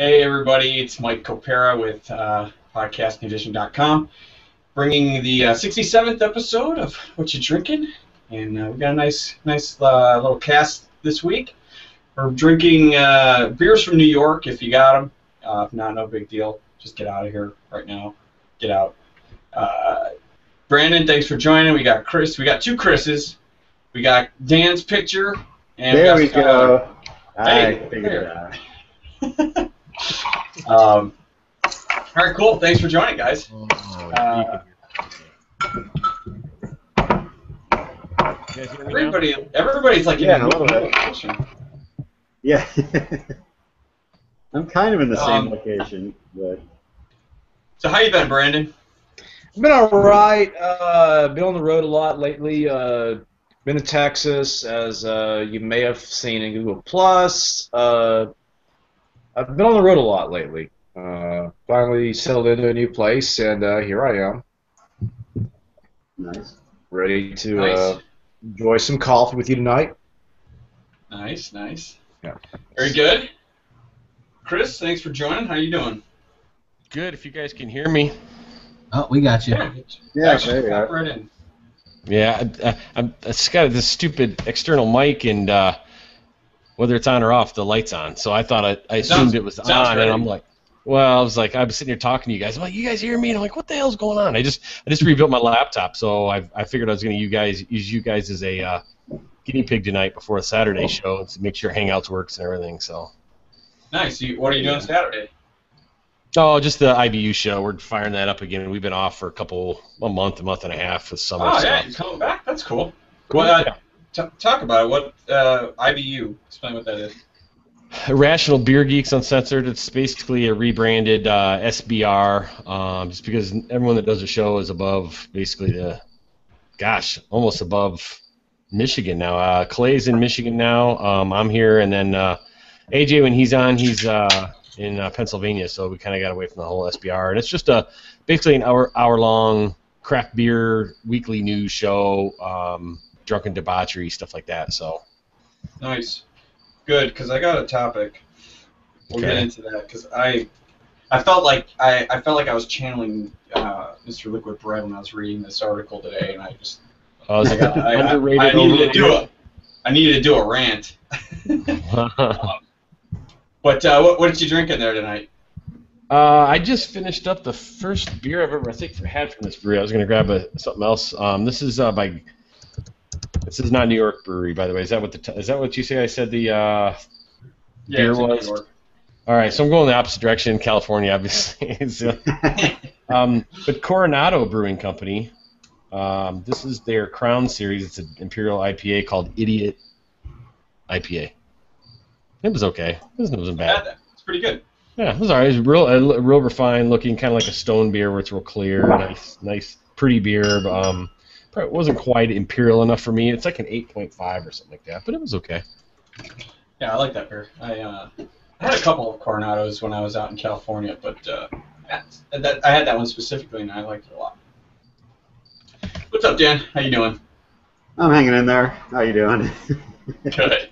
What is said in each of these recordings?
Hey everybody, it's Mike Copera with podcastingedition.com, bringing the 67th episode of What You Drinking, and we got a nice little cast this week. We're drinking beers from New York if you got them. If not, no big deal. Just get out of here right now. Get out. Brandon, thanks for joining. We got Chris. We got two Chris's. We got Dan's picture. And there we go. Hey, I figured it out. All right, cool. Thanks for joining, guys. Everybody's like in a little location. Yeah. I'm kind of in the same location, but. So how you been, Brandon? I've been all right. Been on the road a lot lately. Been to Texas, as you may have seen in Google Plus. I've been on the road a lot lately. Finally settled into a new place, and here I am. Nice. Ready to enjoy some coffee with you tonight. Nice. Yeah. Very good. Chris, thanks for joining. How you doing? Good. If you guys can hear me. Oh, we got you. Yeah, there you are. Right in. Yeah, I just got this stupid external mic, and whether it's on or off, the light's on. So I thought I assumed it was on, and I'm like, well, I was sitting here talking to you guys. I'm like, you guys hear me? And I'm like, what the hell's going on? I just rebuilt my laptop, so I figured I was going to use you guys as a guinea pig tonight before a Saturday show to make sure Hangouts works and everything. So. Nice. What are you doing Saturday? Oh, just the IBU show. We're firing that up again. We've been off for a month and a half with summer stuff. Oh, yeah, you're coming back? That's cool. Well, talk about it. What IBU? Explain what that is. Irrational Beer Geeks Uncensored. It's basically a rebranded SBR, just because everyone that does the show is above, basically, almost above Michigan now. Clay's in Michigan now. I'm here, and then AJ, when he's on, he's in Pennsylvania, so we kind of got away from the whole SBR. And it's just basically an hour-long craft beer weekly news show, drunken debauchery, stuff like that. So nice. Good, because I got a topic. We'll get into that, because I felt like I was channeling Mr. Liquid Bread when I was reading this article today, and I needed to do a rant. But what did you drink in there tonight? I just finished up the first beer I've ever had from this brewery. I was going to grab something else. This is This is not New York Brewery, by the way. Is that what you say? I said the beer was. New York. All right, so I'm going the opposite direction. California, obviously. But Coronado Brewing Company. This is their Crown Series. It's an Imperial IPA called Idiot IPA. It was okay. It wasn't bad. It's pretty good. Yeah, it was alright. It was real refined looking, kind of like a stone beer where it's real clear, nice, pretty beer. But, probably wasn't quite imperial enough for me. It's like an 8.5 or something like that, but it was okay. Yeah, I like that beer. I had a couple of Coronados when I was out in California, but I had that one specifically, and I liked it a lot. What's up, Dan? How you doing? I'm hanging in there. How you doing? Good.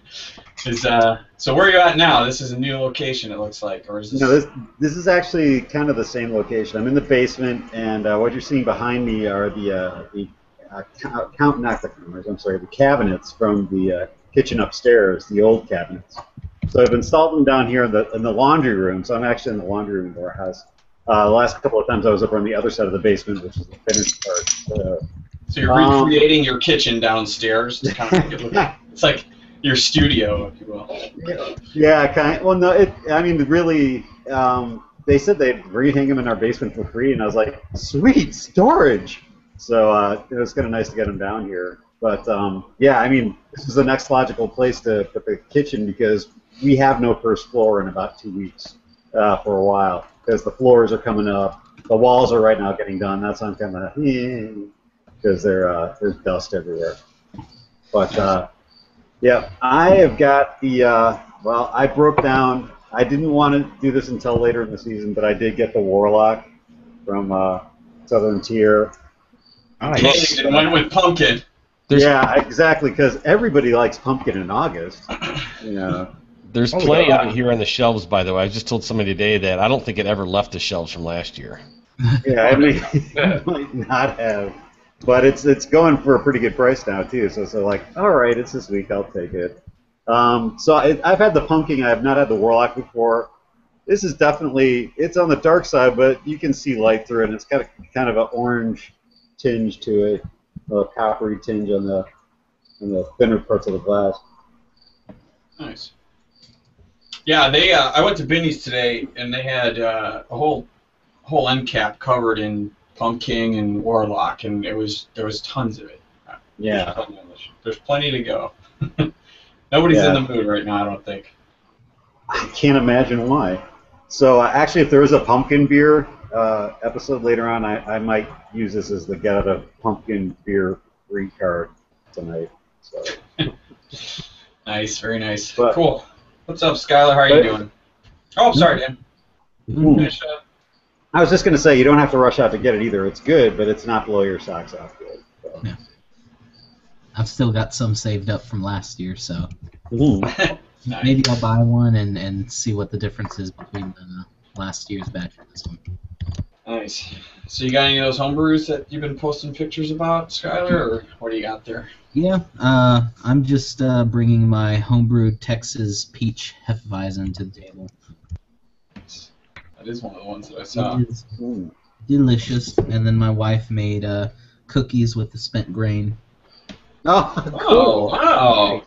So where are you at now? This is a new location, it looks like, or is this? No, this is actually kind of the same location. I'm in the basement, and what you're seeing behind me are the cabinets from the kitchen upstairs, the old cabinets. So I've installed them down here in the laundry room. So I'm actually in the laundry room of our house. The last couple of times I was up on the other side of the basement, which is the finished part. So you're recreating your kitchen downstairs. To kind of make it look, it's like your studio, if you will. Yeah, kind of. Well, no, really, they said they'd rehang them in our basement for free, and I was like, sweet, storage! So it was kind of nice to get them down here. But, this is the next logical place to put the kitchen because we have no first floor in about 2 weeks for a while because the floors are coming up. The walls are right now getting done. That's why I'm kind of, because there's dust everywhere. But, yeah, I have got the, I broke down. I didn't want to do this until later in the season, but I did get the Warlock from Southern Tier. Nice. It went with pumpkin. Yeah, exactly, because everybody likes pumpkin in August. There's Oh, plenty yeah. of it here on the shelves, by the way. I just told somebody today that I don't think it ever left the shelves from last year. Yeah, I mean, it might not have, but it's going for a pretty good price now too. So like, all right, it's this week, I'll take it. I've had the pumpkin. I have not had the warlock before. This is definitely, it's on the dark side, but you can see light through it. And it's got kind of an orange tinge to it, a coppery tinge on the thinner parts of the glass. Nice. Yeah, they. I went to Binny's today, and they had a whole end cap covered in pumpkin and warlock, and there was tons of it. Yeah. There's plenty to go. Nobody's Yeah. in the mood right now, I don't think. I can't imagine why. So actually, if there is a pumpkin beer episode later on, I might use this as the get out of pumpkin beer free card tonight. So. Nice, very nice. But- Cool. What's up, Skylar? How are you doing? Oh, sorry, Dan. Finish up. I was just going to say, you don't have to rush out to get it either. It's good, but it's not blow your socks off good. So. Yeah. I've still got some saved up from last year, so Nice. maybe I'll buy one and see what the difference is between the last year's batch and this one. Nice. So you got any of those homebrews that you've been posting pictures about, Skylar, or what do you got there? Yeah, I'm just bringing my homebrewed Texas peach Hefeweizen to the table. That is one of the ones that I saw. It is delicious, and then my wife made cookies with the spent grain. Oh, Oh, cool. wow.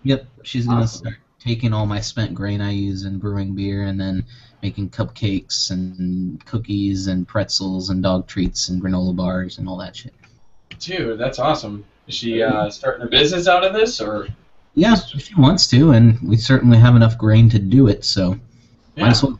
Yep, she's gonna Awesome. start taking all my spent grain I use in brewing beer, and then making cupcakes and cookies and pretzels and dog treats and granola bars and all that shit. Dude, that's awesome. Is she starting a business out of this, or? Yeah, if she wants to, and we certainly have enough grain to do it, so might as well.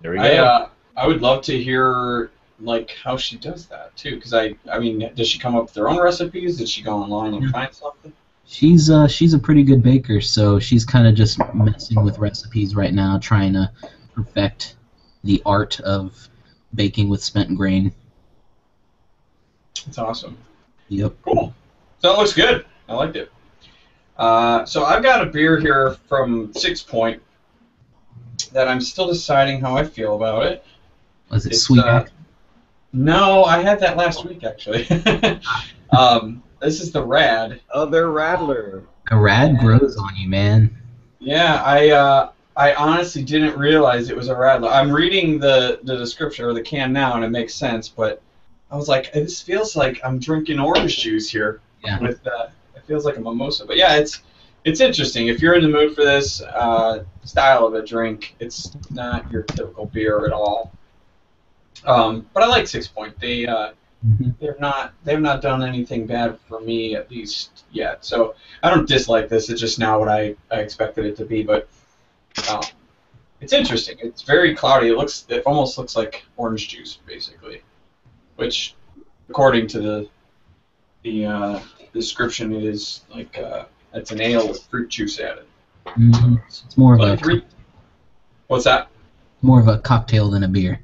There we go. I would love to hear like how she does that too, because I mean, does she come up with her own recipes? Did she go online and find something? She's a pretty good baker, so she's kind of just messing with recipes right now, trying to perfect the art of baking with spent grain. That's awesome. Yep. Cool. So it looks good. I liked it. So I've got a beer here from 6 Point that I'm still deciding how I feel about it. Was it It's, sweet? No, I had that last week actually. This is the Rad. Other Rattler. A rad grows on you, man. Yeah, I honestly didn't realize it was a Radler. I'm reading the description or the can now, and it makes sense. But I was like, this feels like I'm drinking orange juice here. Yeah. With it feels like a mimosa. But yeah, it's interesting. If you're in the mood for this style of a drink, it's not your typical beer at all. But I like 6 Point. They've not done anything bad for me, at least yet. So I don't dislike this. It's just not what I expected it to be. But it's interesting. It's very cloudy. It almost looks like orange juice, basically. Which, according to the description, it is like it's an ale with fruit juice added. Mm-hmm. It's more of What's that? more of a cocktail than a beer.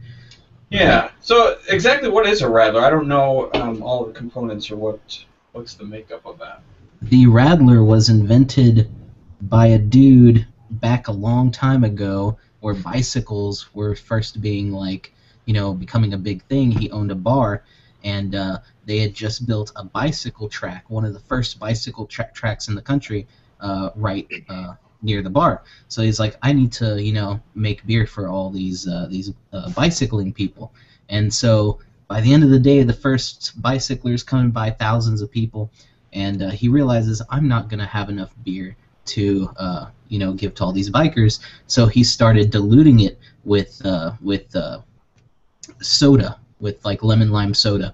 Yeah. So exactly what is a Radler? I don't know all the components or what's the makeup of that. The Radler was invented by a dude back a long time ago, where bicycles were first being becoming a big thing. He owned a bar, and they had just built a bicycle track, one of the first bicycle tracks in the country, right near the bar. So he's like, I need to, make beer for all these bicycling people. And so by the end of the day, the first bicyclers coming by, thousands of people, and he realizes, I'm not gonna have enough beer to give to all these bikers. So he started diluting it with soda, with like lemon lime soda.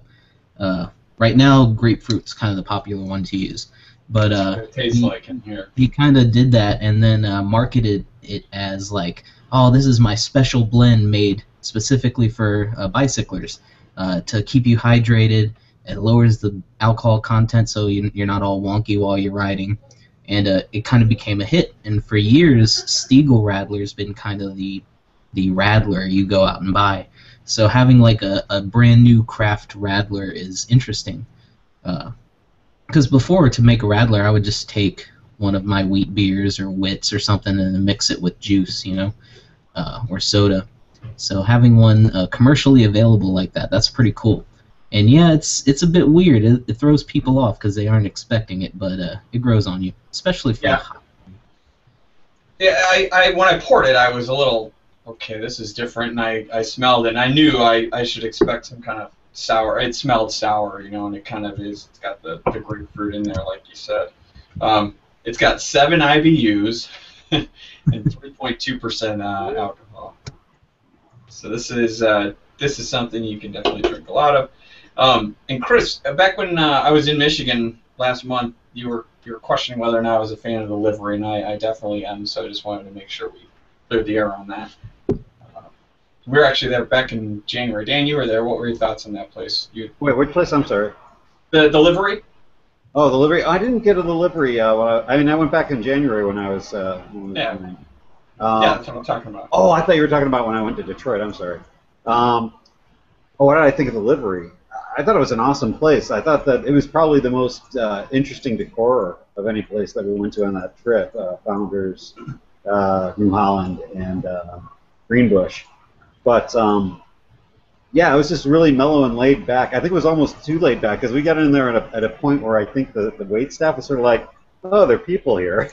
Right now, grapefruit's kind of the popular one to use. But It tastes like in here. he kind of did that and then marketed it as like, oh, this is my special blend made specifically for bicyclers to keep you hydrated. It lowers the alcohol content so you're not all wonky while you're riding. And it kind of became a hit. And for years, Stiegl Radler's been kind of the Radler you go out and buy. So having like a brand new craft Radler is interesting. Because before, to make a Radler, I would just take one of my wheat beers or wits or something and then mix it with juice, or soda. So having one commercially available like that's pretty cool. And yeah, it's a bit weird. It throws people off because they aren't expecting it, but it grows on you, especially for Yeah. Yeah, I when I poured it, I was a little, okay, this is different, and I smelled it, and I knew I should expect some kind of sour. It smelled sour, and it kind of is. It's got the grapefruit in there, like you said. It's got 7 IBUs and 3.2% alcohol. So this is something you can definitely drink a lot of. And Chris, back when I was in Michigan last month, you were questioning whether or not I was a fan of the livery, and I definitely am. So I just wanted to make sure we cleared the air on that. We were actually there back in January. Dan, you were there. What were your thoughts on that place? Wait, which place? I'm sorry. The livery? Oh, the livery. I didn't get a delivery. I went back in January when I was. Yeah. Yeah, that's what I'm talking about. Oh, I thought you were talking about when I went to Detroit. I'm sorry. What did I think of the livery? I thought it was an awesome place. I thought that it was probably the most interesting decor of any place that we went to on that trip. Founders, New Holland, and Greenbush. But yeah, it was just really mellow and laid back. I think it was almost too laid back because we got in there at a point where I think the wait staff was sort of like, oh, there are people here.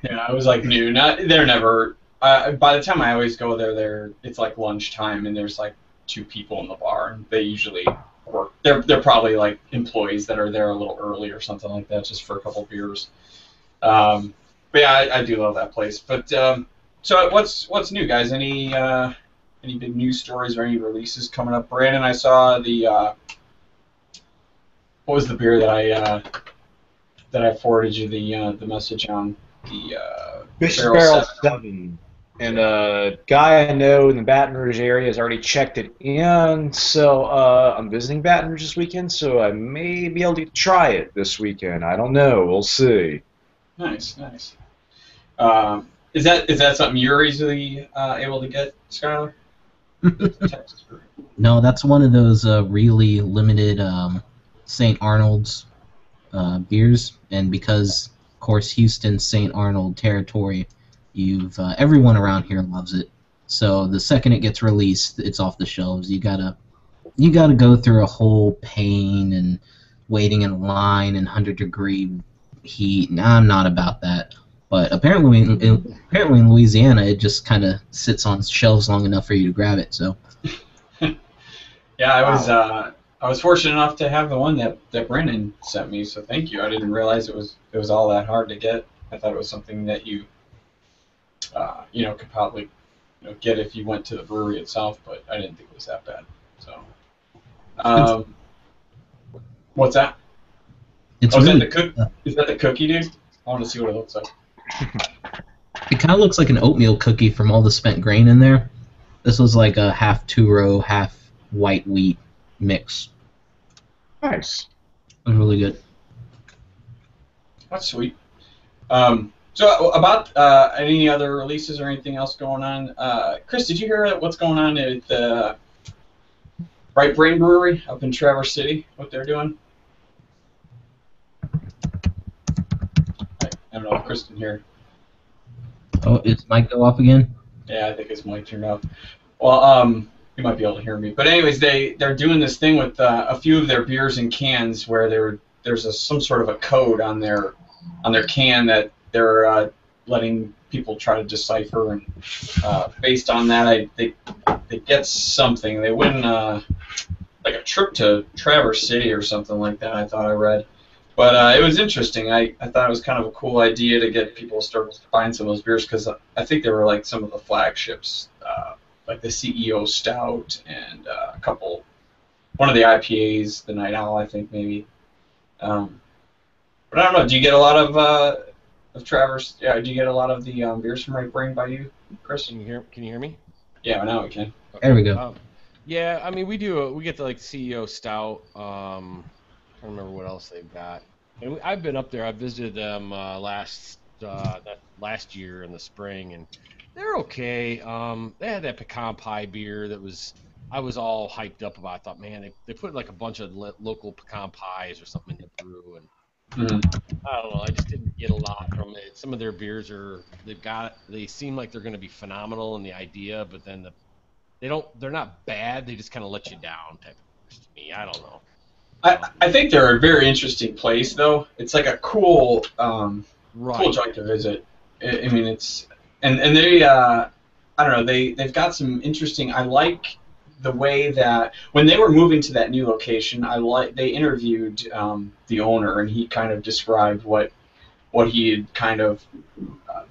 Yeah, it was like noon. They're never. By the time I always go there, it's like lunchtime, and there's like 2 people in the bar, and they usually work. They're probably like employees that are there a little early or something like that, just for a couple beers. But yeah, I do love that place. But so what's new, guys? Any big news stories or any releases coming up? Brandon, I saw the what was the beer that I forwarded you the message on, the Bishop Barrel 7. And a guy I know in the Baton Rouge area has already checked it in, so I'm visiting Baton Rouge this weekend, so I may be able to try it this weekend. I don't know. We'll see. Nice. Is that something you're easily able to get, Skylar? Texas brewery. No, that's one of those really limited St. Arnold's beers, and because, of course, Houston, St. Arnold territory, everyone around here loves it. So the second it gets released, it's off the shelves. You gotta go through a whole pain and waiting in line in 100-degree heat. Now I'm not about that. But apparently in Louisiana, it just kind of sits on shelves long enough for you to grab it. So. Yeah, I was fortunate enough to have the one that Brandon sent me. So thank you. I didn't realize it was all that hard to get. I thought it was something that you could probably get if you went to the brewery itself, but I didn't think it was that bad. So, what's that? Is that the cookie, dude? I want to see what it looks like. It kind of looks like an oatmeal cookie from all the spent grain in there. This was like a half two-row, half white wheat mix. Nice. It was really good. That's sweet. So about any other releases or anything else going on? Chris, did you hear what's going on at the Right Brain Brewery up in Traverse City? What they're doing? I don't know if Chris can hear. Oh, is mic go off again? Yeah, I think his mic turned off. Well, you might be able to hear me. But anyways, they're doing this thing with a few of their beers in cans where there's some sort of a code on their can that they're letting people try to decipher, and based on that, they get something. They win like a trip to Traverse City or something like that. I thought I read. But it was interesting. I thought it was kind of a cool idea to get people to start buying some of those beers because I think they were like some of the flagships, like the CEO Stout and one of the IPAs, the Night Owl, I think maybe. But I don't know. Do you get a lot of Traverse? Yeah. Do you get a lot of the beers from Right Brain by you, Chris? Can you hear me? Yeah, now we can. There we go. Yeah, I mean we get the like CEO Stout. I don't remember what else they've got. And I've been up there. I visited them last year in the spring, and they're okay. They had that pecan pie beer that I was all hyped up about. I thought, man, they put like a bunch of local pecan pies or something in the brew, and Mhm. I don't know. I just didn't get a lot from it. Some of their beers they seem like they're going to be phenomenal in the idea, but then they're not bad. They just kind of let you down type of beers to me. I don't know. I think they're a very interesting place, though. It's like a cool cool Right. joint to visit. I mean, it's and they I don't know, they've got some interesting. I like the way that when they were moving to that new location, they interviewed the owner, and he kind of described what he had kind of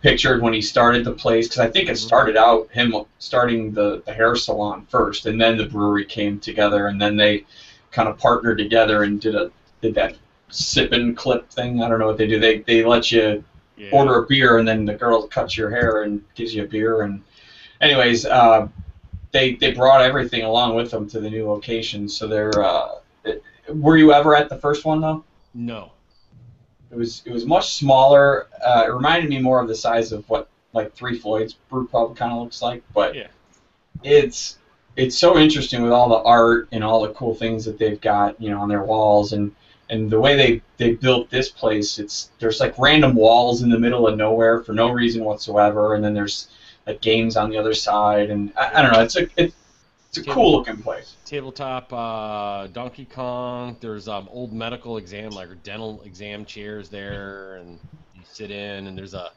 pictured when he started the place, because I think it started out him starting the hair salon first, and then the brewery came together, and then they kind of partnered together and did that sip and clip thing. I don't know what they do. They let you Yeah. order a beer, and then the girl cuts your hair and gives you a beer. And anyways, they brought everything along with them to the new location. So were you ever at the first one though? No. It was much smaller. It reminded me more of the size of what like Three Floyds Brew Pub kind of looks like, but Yeah. it's so interesting with all the art and all the cool things that they've got, on their walls, and the way they built this place. There's like random walls in the middle of nowhere for no reason whatsoever, and then there's like games on the other side, and I don't know. It's a cool looking place. Tabletop Donkey Kong. There's old medical exam, like dental exam chairs there, and you sit in, and there's like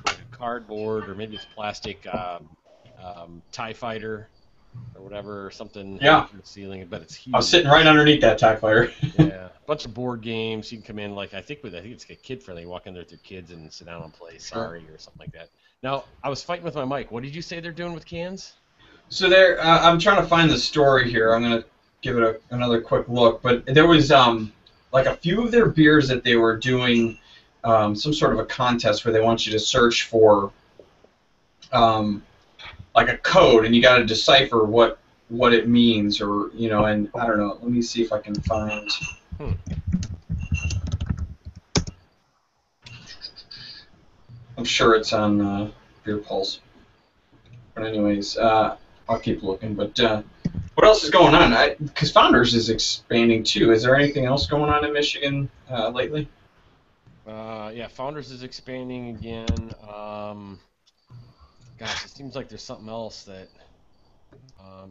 a cardboard or maybe it's plastic TIE fighter or whatever, or something Yeah. from the ceiling, but it's huge. I was sitting right underneath that TIE fighter. Yeah, a bunch of board games. You can come in, like I think it's like kid friendly. Walk in there with your kids and sit down and play Sorry or something like that. Now I was fighting with my mic. What did you say they're doing with cans? So I'm trying to find the story here. I'm gonna give it another quick look, but there was like a few of their beers that they were doing some sort of a contest where they want you to search for like a code, and you got to decipher what it means, or and I don't know. Let me see if I can find. I'm sure it's on Beer Pulse. But anyways, I'll keep looking. But what else is going on? Because Founders is expanding too. Is there anything else going on in Michigan lately? Yeah, Founders is expanding again. Gosh, it seems like there's something else that.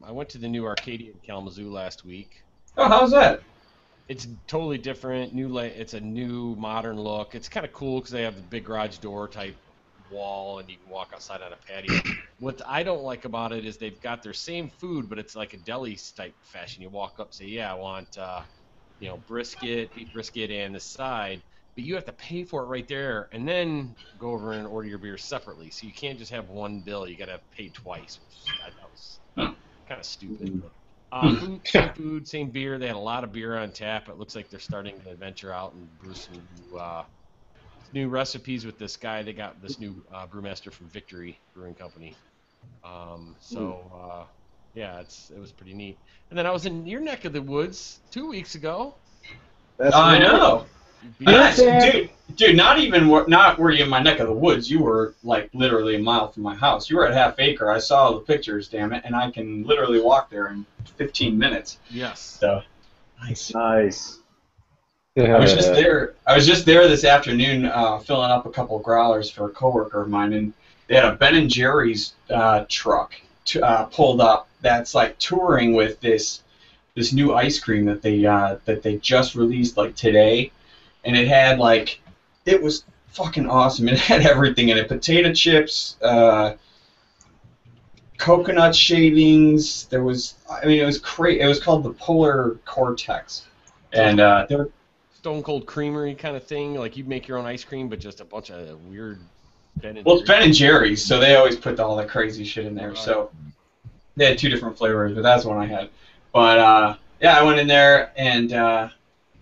I went to the new Arcadia in Kalamazoo last week. Oh, how's that? It's totally different. It's a new modern look. It's kind of cool because they have the big garage door type wall, and you can walk outside on a patio. What I don't like about it is they've got their same food, but it's like a deli type fashion. You walk up, say, "Yeah, I want brisket, beef brisket, and the side," but you have to pay for it right there, and then go over and order your beer separately. So you can't just have one bill. You got to pay twice, which I thought was kind of stupid. Same food, same beer. They had a lot of beer on tap. It looks like they're starting to venture out and brew some new recipes with this guy. They got this new brewmaster from Victory Brewing Company. Yeah, it was pretty neat. And then I was in your neck of the woods 2 weeks ago. That's I right. know. Yes, dude, not were you in my neck of the woods. You were like literally a mile from my house. You were at Half Acre. I saw the pictures, damn it, and I can literally walk there in 15 minutes. Yes. So nice. Nice. I was just there this afternoon, filling up a couple of growlers for a coworker of mine, and they had a Ben and Jerry's truck pulled up that's like touring with this new ice cream that they just released like today. And it had it was fucking awesome. It had everything in it: potato chips, coconut shavings. It was crazy. It was called the Polar Cortex, and they were Stone Cold Creamery kind of thing. Like you make your own ice cream, but just a bunch of weird it's Ben and Jerry's, so they always put all the crazy shit in there. Right. So they had two different flavors, but that's the one I had. But yeah, I went in there and.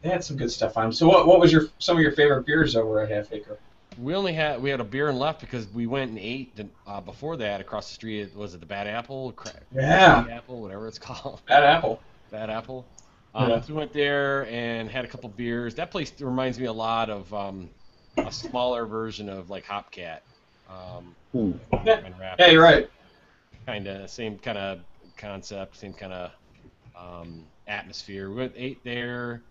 They had some good stuff on them. So what was some of your favorite beers over at Half Acre? We had a beer and left because we went and ate before that across the street. Was it the Bad Apple? Yeah. Apple, whatever it's called. Bad Apple. Bad Apple. Yeah. So we went there and had a couple beers. That place reminds me a lot of a smaller version of like Hopcat. Yeah, you're right. Kind of same kind of concept, same kind of atmosphere. We ate there.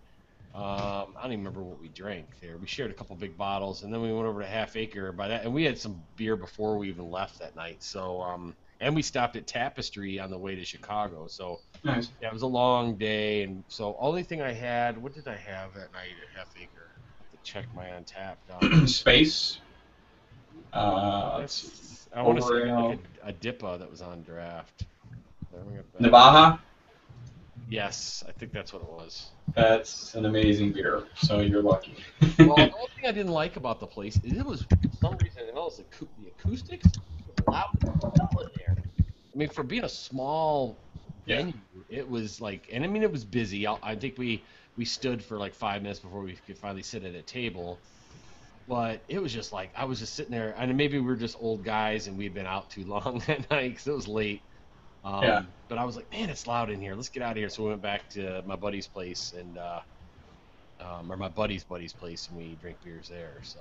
I don't even remember what we drank there. We shared a couple big bottles, and then we went over to Half Acre. By that, and we had some beer before we even left that night. So, and we stopped at Tapestry on the way to Chicago. So, Nice. yeah, it was a long day, and so only thing I had. What did I have that night at Half Acre? I have to check my Untapped. Space. Let's see. I want to say Oreo. like a Dippa that was on draft. Nabaha. Yes, I think that's what it was. That's an amazing beer. So you're lucky. Well, the only thing I didn't like about the place is it was, for some reason, it was the acoustics were loud as hell in there. I mean, for being a small venue, it was like, and I mean, it was busy. I think we stood for like 5 minutes before we could finally sit at a table. But it was just like, I was just sitting there, and maybe we were just old guys and we'd been out too long that night because it was late. But I was like, man, it's loud in here. Let's get out of here. So we went back to my buddy's place and or my buddy's place, and we drank beers there. So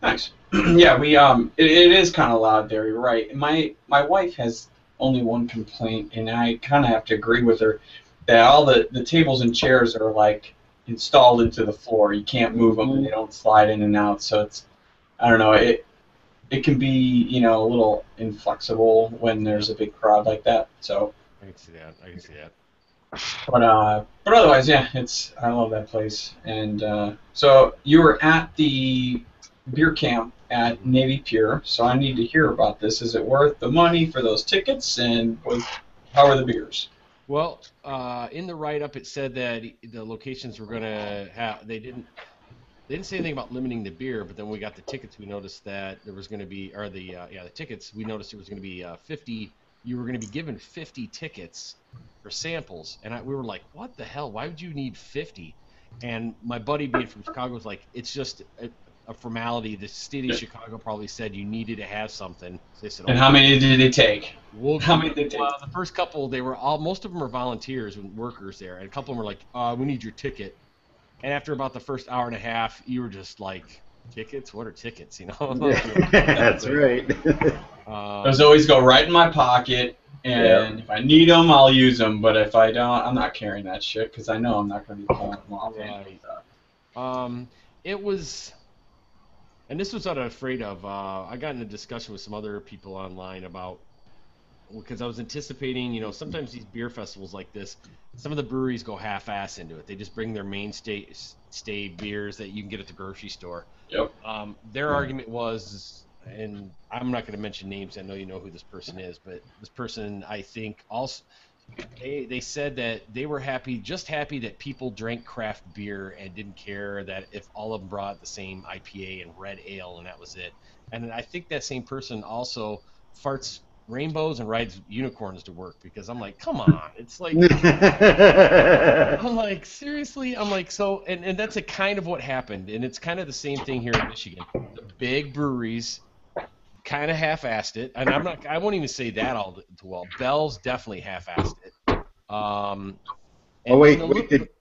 Nice. Yeah, we it is kind of loud there. You're right. My wife has only one complaint, and I kind of have to agree with her that all the tables and chairs are like installed into the floor. You can't move them, and they don't slide in and out. So it's, I don't know, it can be, a little inflexible when there's a big crowd like that. So. I can see that. But otherwise, yeah, I love that place. And so you were at the beer camp at Navy Pier, so I need to hear about this. Is it worth the money for those tickets, and how are the beers? Well, in the write-up, it said that the locations were going to have. They didn't say anything about limiting the beer, but then when we got the tickets, we noticed that there was going to be, or the tickets. We noticed there was going to be 50. You were going to be given 50 tickets for samples, and we were like, "What the hell? Why would you need 50?" And my buddy, being from Chicago, was like, "It's just a formality. The city of Chicago probably said you needed to have something." So they said, and how many did they take? How many did they take? The first couple, most of them are volunteers and workers there, and a couple of them were like, "We need your ticket." And after about the first hour and a half, you were just like, "Tickets? What are tickets?" That's right. Those always go right in my pocket, and if I need them, I'll use them. But if I don't, I'm not carrying that shit because I know I'm not going to be pulling them off. Right. It was, and this was what I was afraid of. I got in a discussion with some other people online about, because I was anticipating, sometimes these beer festivals like this, some of the breweries go half-ass into it. They just bring their mainstay beers that you can get at the grocery store. Yep. Their argument was, and I'm not going to mention names. I know you know who this person is, but this person, I think, also they said that they were just happy that people drank craft beer and didn't care that if all of them brought the same IPA and red ale and that was it. And I think that same person also farts rainbows and rides unicorns to work, because I'm like, come on, it's like, I'm like, seriously, I'm like, so, and that's a kind of what happened, and it's kind of the same thing here in Michigan. The big breweries kind of half-assed it, and I won't even say that all too well. Bell's definitely half-assed it.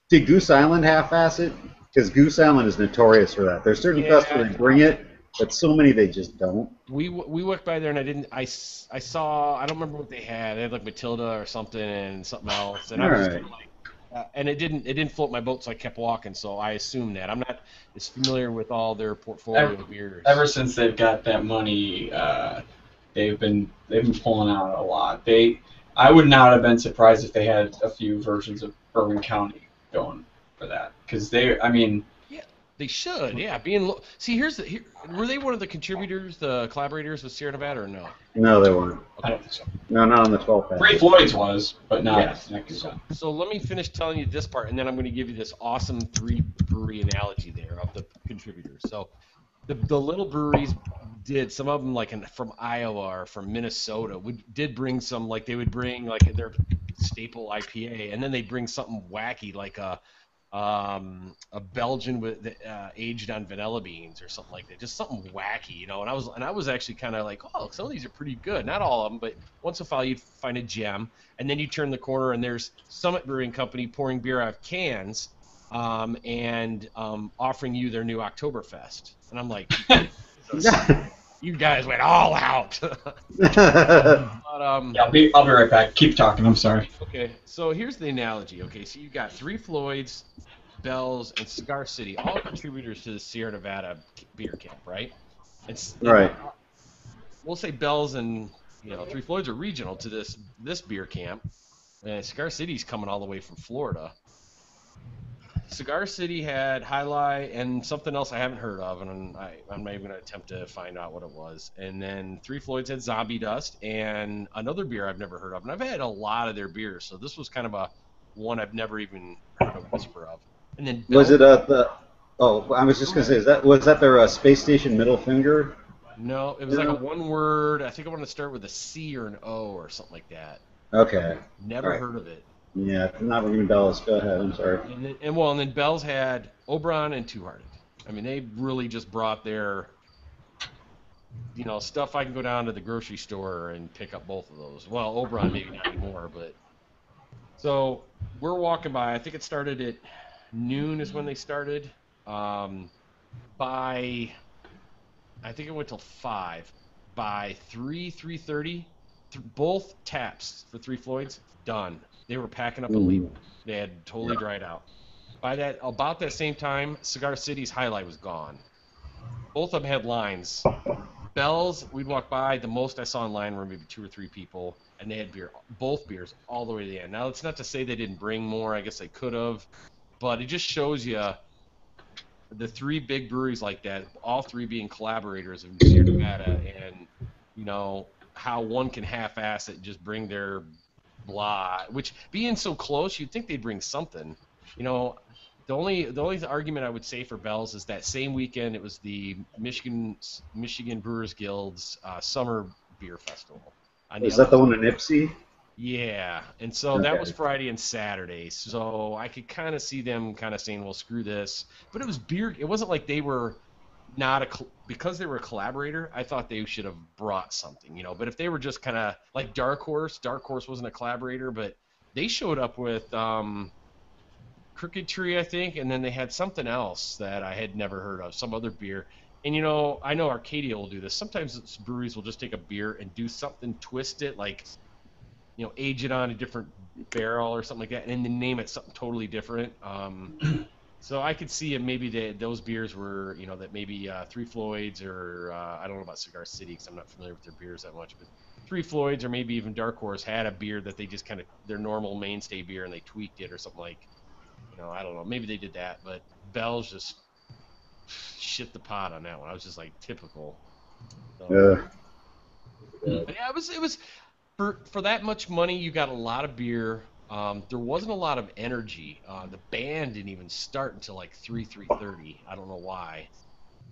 Did Goose Island half-ass it? Because Goose Island is notorious for that. There's certain festivals that bring it, but so many they just don't. We walked by there, and I saw, I don't remember what they had. They had like Matilda or something and something else, and I was just like, and it didn't float my boat, so I kept walking. So I assumed that. I'm not as familiar with all their portfolio of beers. Ever since they've got that money, they've been pulling out a lot. I would not have been surprised if they had a few versions of Bourbon County going for that, because they should, yeah. See, were they one of the contributors, the collaborators with Sierra Nevada, or no? No, they weren't. Okay. I don't think so. No, not on the 12 pack. Free Floyd's was, but not. So let me finish telling you this part, and then I'm going to give you this awesome 3 brewery analogy there of the contributors. So the little breweries did, some of them like from Iowa or from Minnesota did bring some, like they would bring like their staple IPA, and then they bring something wacky like a Belgian with aged on vanilla beans or something like that, just something wacky, And I was actually kind of like, oh, some of these are pretty good. Not all of them, but once in a while you'd find a gem. And then you turn the corner and there's Summit Brewing Company pouring beer out of cans, and offering you their new Oktoberfest. And I'm like, you guys went all out. But, I'll be right back. Keep talking. I'm sorry. Okay, so here's the analogy. Okay, so you got 3 Floyds, Bell's, and Cigar City, all contributors to the Sierra Nevada beer camp, right? Right. We'll say Bell's and Three Floyds are regional to this beer camp, and Cigar City's coming all the way from Florida. Cigar City had Highlight and something else I haven't heard of, and I'm not even going to attempt to find out what it was. And then Three Floyds had Zombie Dust and another beer I've never heard of. And I've had a lot of their beers, so this was kind of a one I've never even heard a whisper of. And then Was it the? Oh, I was just gonna say, was that their space station middle finger? No, it was like a one word. I think I want to start with a C or an O or something like that. Okay. Never heard of it. Yeah, not ringing bells. Go ahead. I'm sorry. And then Bell's had Oberon and Two Hearted. I mean, they really just brought their, stuff I can go down to the grocery store and pick up both of those. Well, Oberon maybe not anymore, but so we're walking by. I think it started at noon is when they started. By I think it went till 5. By 3:30, both taps for Three Floyds done. They were packing up and leaving. They had totally dried out. By about that same time, Cigar City's Highlight was gone. Both of them had lines. Bell's, we'd walk by. The most I saw in line were maybe 2 or 3 people, and they had both beers all the way to the end. Now, it's not to say they didn't bring more. I guess they could have, but it just shows you the 3 big breweries like that, all 3 being collaborators of Sierra Nevada, and how one can half-ass it, just bring their blah. Which, being so close, you'd think they'd bring something. The only argument I would say for Bell's is that same weekend it was the Michigan Brewers Guild's Summer Beer Festival. Is that the one in Ipsy? Yeah, and so that was Friday and Saturday. So I could kind of see them kind of saying, "Well, screw this." But it was beer. It wasn't like they were not because they were a collaborator. I thought they should have brought something, But if they were just kind of like Dark Horse wasn't a collaborator, but they showed up with Crooked Tree, I think, and then they had something else that I had never heard of, some other beer. And I know Arcadia will do this. Sometimes breweries will just take a beer and do something, twist it, like age it on a different barrel or something like that, and then name it something totally different. So I could see it maybe those beers were, that maybe Three Floyds or I don't know about Cigar City because I'm not familiar with their beers that much, but Three Floyds or maybe even Dark Horse had a beer that they just kind of their normal mainstay beer and they tweaked it or something like. I don't know. Maybe they did that, but Bell's just shit the pot on that one. I was just like typical. So, but yeah, it was for that much money. You got a lot of beer. There wasn't a lot of energy. The band didn't even start until like 3:30. I don't know why.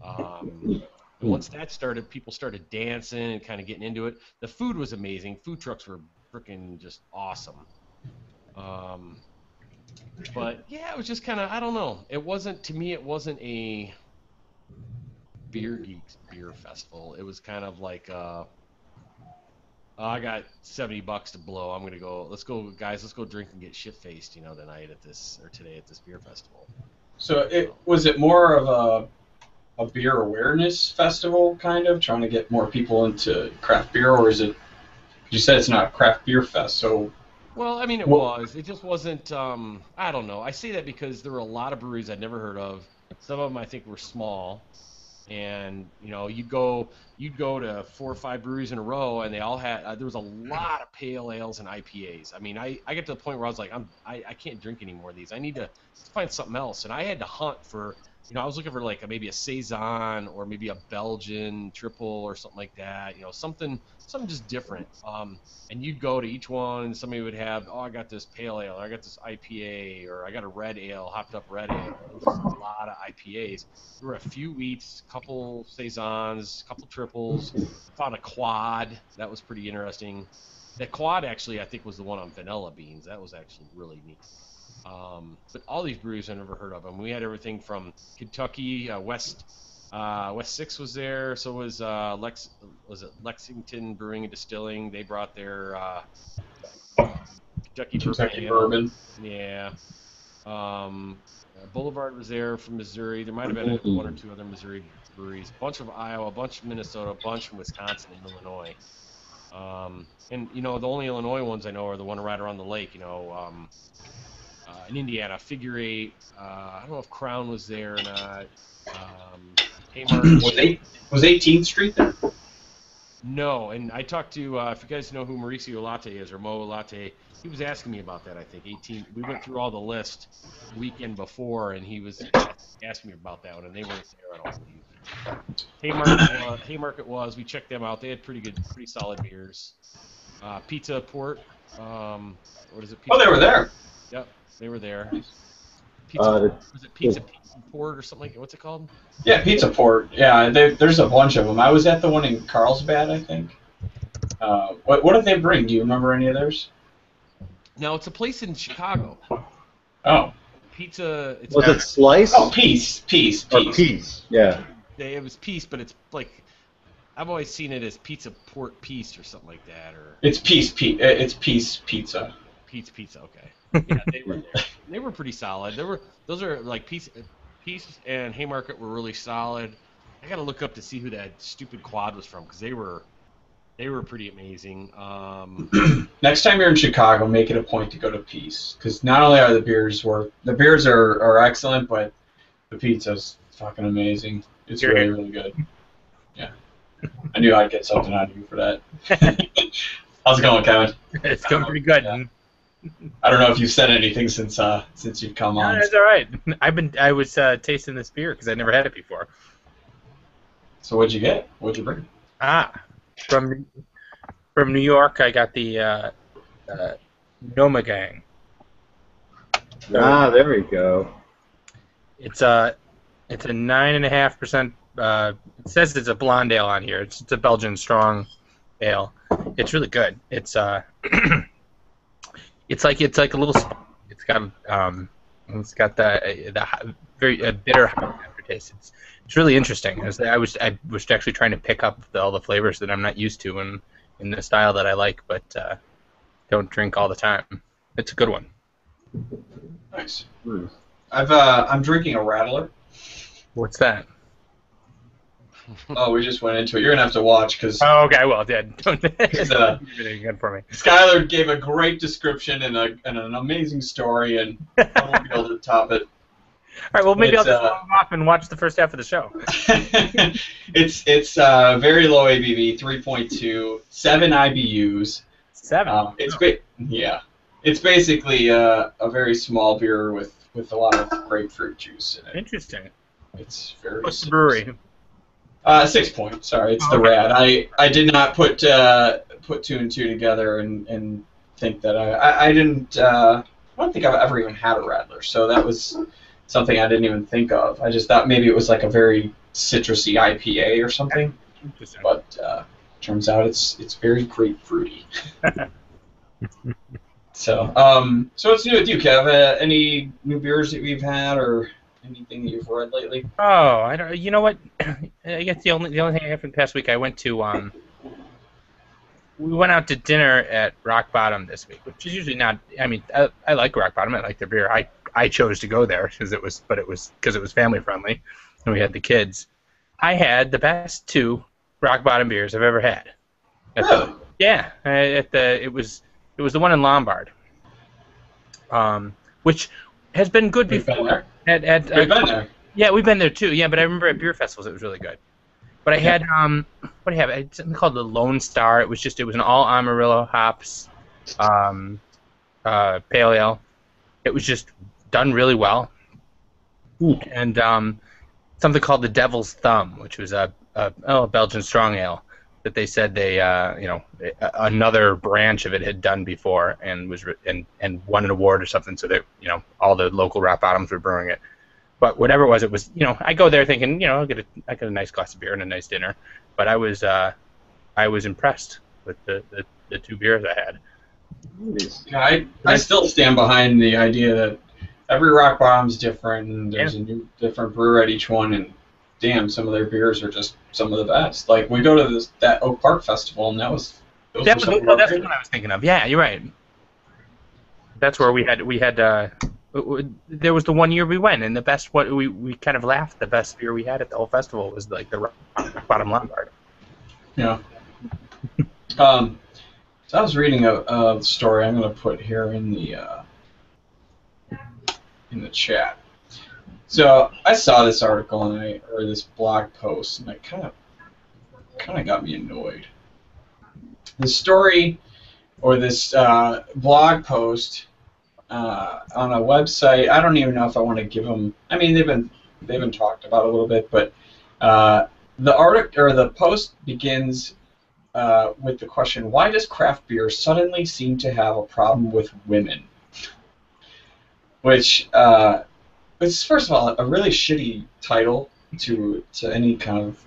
And once that started, people started dancing and kind of getting into it. The food was amazing. Food trucks were freaking just awesome. But yeah, it was just kind of, I don't know. It wasn't a beer geeks beer festival. It was kind of like I got $70 to blow. I'm gonna go. Let's go, guys. Let's go drink and get shit faced, tonight today at this beer festival. So was it more of a beer awareness festival, kind of trying to get more people into craft beer, or is it? You said it's not a craft beer fest, so. Well, I mean, it was. It just wasn't. I don't know. I say that because there were a lot of breweries I'd never heard of. Some of them I think were small, and you'd go to 4 or 5 breweries in a row, and they all had. There was a lot of pale ales and IPAs. I mean, I get to the point where I was like, I can't drink any more of these. I need to find something else, and I had to hunt for. I was looking for like maybe a Saison or maybe a Belgian triple or something like that. Something just different. And you'd go to each one, and somebody would have, I got this pale ale, or I got this IPA, or I got a red ale, hopped up red ale. It was just a lot of IPAs. There were a few wheats, a couple Saisons, a couple triples. Found a quad. That was pretty interesting. That quad actually, I think, was the one on vanilla beans. That was actually really neat. But all these breweries I never heard of them. We had everything from Kentucky, West 6 was there. So was Lexington Brewing and Distilling. They brought their Kentucky bourbon. Yeah. Boulevard was there from Missouri. There might have been 1 or 2 other Missouri breweries. A bunch from Iowa, a bunch from Minnesota, a bunch from Wisconsin and Illinois. And the only Illinois ones I know are the one right around the lake. in Indiana, Figure Eight. I don't know if Crown was there or not. Haymarket. Was 18th Street there? No, and I talked to, if you guys know who Mauricio Latte is, or Mo Latte, he was asking me about that, I think. 18. We went through all the list the weekend before, and he was asking me about that one, and they weren't there, I don't believe. Haymarket was. We checked them out. They had pretty solid beers. Pizza Port. What is it? Pizza They were there. Yep, they were there. The- Was it Pizza Port or something like that? What's it called? Yeah, Pizza Port. Yeah, there's a bunch of them. I was at the one in Carlsbad, I think. What did they bring? Do you remember any of theirs? No, it's a place in Chicago. Oh. Pizza. It's Was it Slice? Oh, Peace. Or Peace, yeah. It was Peace, but it's like I've always seen it as Pizza Port Peace or something like that, or It's Peace Pizza. Pizza. Okay. Yeah, they were there. They were pretty solid. Those are like Peace and Haymarket were really solid. I gotta look up to see who that stupid quad was from because they were pretty amazing. Next time you're in Chicago, make it a point to go to Peace, because not only are the beers are excellent, but the pizza's fucking amazing. It's really, really good. Yeah, I knew I'd get something out of you for that. How's it going, Kevin? It's going pretty good. Yeah. I don't know if you've said anything since you've come on. No, that's all right. I was tasting this beer because I never had it before. So what'd you get? What'd you bring? From New York, I got the Noma Gang. There we go. It's a 9.5%. It says it's a blonde ale on here. It's a Belgian strong ale. It's really good. It's it's like a little. It's got the very bitter aftertaste. It's really interesting. I was actually trying to pick up all the flavors that I'm not used to in the style that I like, but don't drink all the time. It's a good one. Nice. I'm drinking a Rattler. What's that? Oh, we just went into it. You're gonna have to watch because. Oh, okay. Well, don't. It's good for me. Skylar gave a great description and an amazing story, and I won't be able to top it. All right. Well, maybe I'll just log off and watch the first half of the show. It's very low ABV, 3.2, 7 IBUs. 7. It's basically a very small beer with a lot of grapefruit juice in it. Interesting. It's very. What's the brewery? 6 Point. Sorry, it's the Rad. I did not put 2 and 2 together and think that I didn't. I don't think I've ever even had a Radler, so that was something I didn't even think of. I just thought maybe it was like a very citrusy IPA or something. Interesting. But turns out it's very grapefruity. So what's new with you, Kev? Any new beers that we've had or anything that you've read lately? Oh, I don't. You know what? I guess the only thing I happened past week, I went to we went out to dinner at Rock Bottom this week, which is usually not. I mean, I like Rock Bottom. I like their beer. I chose to go there because it was family friendly, and we had the kids. I had the best 2 Rock Bottom beers I've ever had. It was the one in Lombard, which has been good before. Been there. We've been there. Yeah, we've been there too. Yeah, but I remember at beer festivals it was really good. But I had what do you have? I had something called the Lone Star. It was an all Amarillo hops pale ale. It was just done really well. And something called the Devil's Thumb, which was a Belgian strong ale that they said they another branch of it had done before and and won an award or something, so that all the local Rock Bottoms were brewing it. But whatever it was I go there thinking I get a nice glass of beer and a nice dinner, but I was impressed with the 2 beers I had. Yeah, I still stand behind the idea that every Rock Bottom's different, and there's a new different brewer at each one, and damn, some of their beers are just some of the best. Like we go to that Oak Park Festival, and that's that's the one I was thinking of. Yeah, you're right. That's where we had. There was the one year we went, and the best we kind of laughed. The best beer we had at the whole festival was like the Rock Bottom Lombard. Yeah. So I was reading a story I'm going to put here in the in the chat. So I saw this article or this blog post, and it kind of got me annoyed. The story or this blog post on a website. I don't even know if I want to give them. I mean, they've been talked about a little bit, but the article or the post begins with the question: why does craft beer suddenly seem to have a problem with women? Which is, first of all, a really shitty title to any kind of.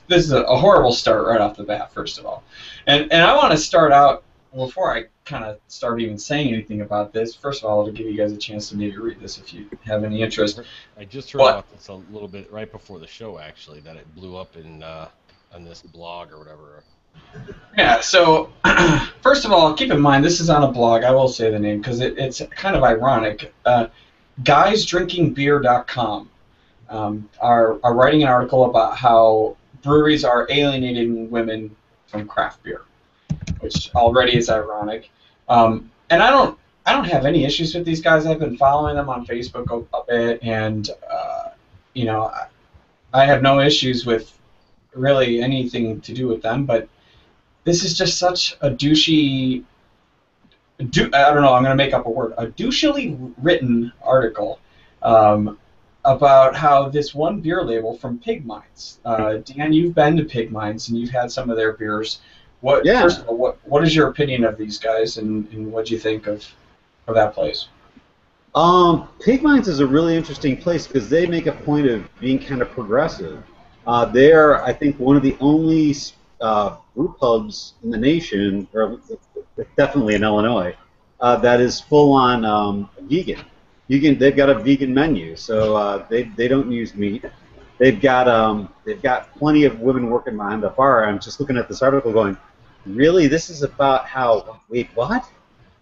This is a horrible start right off the bat, first of all, and I want to start out before I kind of start even saying anything about this. First of all, to give you guys a chance to maybe read this if you have any interest. I just heard about this a little bit right before the show, actually, that it blew up in on this blog or whatever. Yeah, so first of all, keep in mind this is on a blog. I will say the name because it's kind of ironic. GuysDrinkingBeer.com are writing an article about how breweries are alienating women from craft beer, which already is ironic. And I don't have any issues with these guys. I've been following them on Facebook a bit, and you know, I have no issues with really anything to do with them. But this is just such a douchey. I don't know. I'm going to make up a word. A douchily written article about how this one beer label from Pig Mines. Dan, you've been to Pig Mines and you've had some of their beers. First of all, what is your opinion of these guys, and what do you think of that place? Pig Mines is a really interesting place because they make a point of being kind of progressive. They're, I think, one of the only brew pubs in the nation, or definitely in Illinois, that is full-on vegan. They've got a vegan menu, so they don't use meat. They've got plenty of women working behind the bar. I'm just looking at this article going, really? This is about how? Wait, what?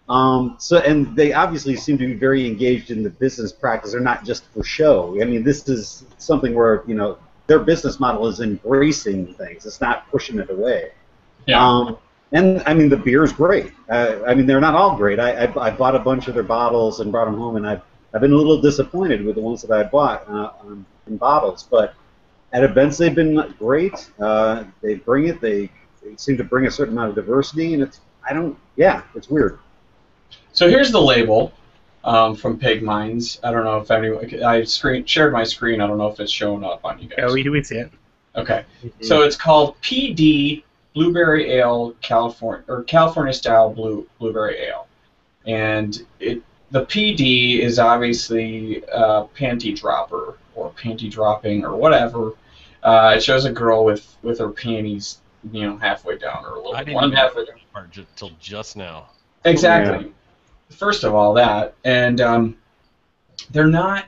And they obviously seem to be very engaged in the business practice. They're not just for show. I mean, this is something where their business model is embracing things. It's not pushing it away. Yeah. And I mean, the beer's great. I mean, they're not all great. I bought a bunch of their bottles and brought them home, and I've been a little disappointed with the ones that I bought in bottles. But at events, they've been great. They bring it. They seem to bring a certain amount of diversity, and it's weird. So here's the label from Pig Mines. I don't know if anyone. I shared my screen. I don't know if it's showing up on you guys. Yeah, we see it. Okay. So it's called PD Blueberry Ale California Style Blueberry Ale, and the PD is obviously panty dropper or panty dropping or whatever. It shows a girl with her panties, halfway down or a little bit. One halfway down. Till just now. Exactly. Yeah. First of all, that, and they're not.